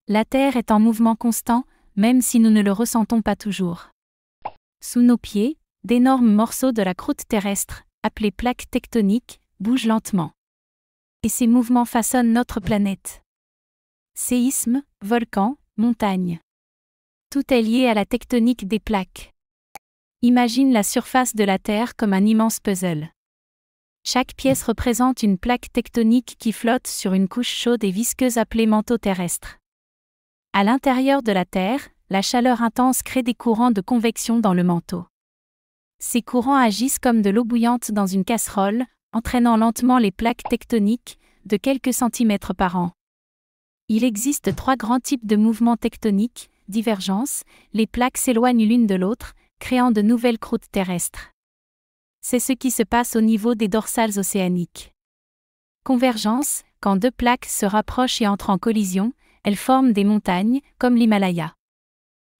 La Terre est en mouvement constant, même si nous ne le ressentons pas toujours. Sous nos pieds, d'énormes morceaux de la croûte terrestre, appelés plaques tectoniques, bougent lentement. Et ces mouvements façonnent notre planète. Séismes, volcans, montagnes. Tout est lié à la tectonique des plaques. Imagine la surface de la Terre comme un immense puzzle. Chaque pièce représente une plaque tectonique qui flotte sur une couche chaude et visqueuse appelée manteau terrestre. À l'intérieur de la Terre, la chaleur intense crée des courants de convection dans le manteau. Ces courants agissent comme de l'eau bouillante dans une casserole, entraînant lentement les plaques tectoniques, de quelques centimètres par an. Il existe 3 grands types de mouvements tectoniques: divergence, les plaques s'éloignent l'une de l'autre, créant de nouvelles croûtes terrestres. C'est ce qui se passe au niveau des dorsales océaniques. Convergence, quand 2 plaques se rapprochent et entrent en collision, elles forment des montagnes, comme l'Himalaya.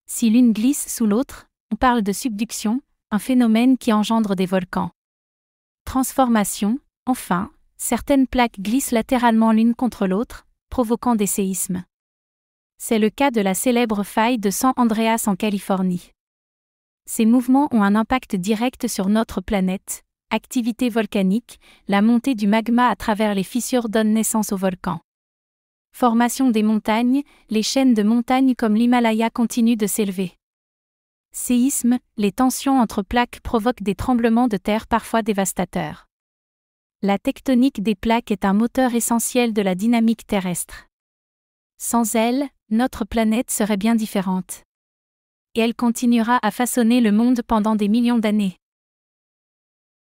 Si l'une glisse sous l'autre, on parle de subduction, un phénomène qui engendre des volcans. Transformation, enfin, certaines plaques glissent latéralement l'une contre l'autre, provoquant des séismes. C'est le cas de la célèbre faille de San Andreas en Californie. Ces mouvements ont un impact direct sur notre planète. Activité volcanique, la montée du magma à travers les fissures donne naissance aux volcans. Formation des montagnes, les chaînes de montagnes comme l'Himalaya continuent de s'élever. Séismes, les tensions entre plaques provoquent des tremblements de terre parfois dévastateurs. La tectonique des plaques est un moteur essentiel de la dynamique terrestre. Sans elle, notre planète serait bien différente. Et elle continuera à façonner le monde pendant des millions d'années.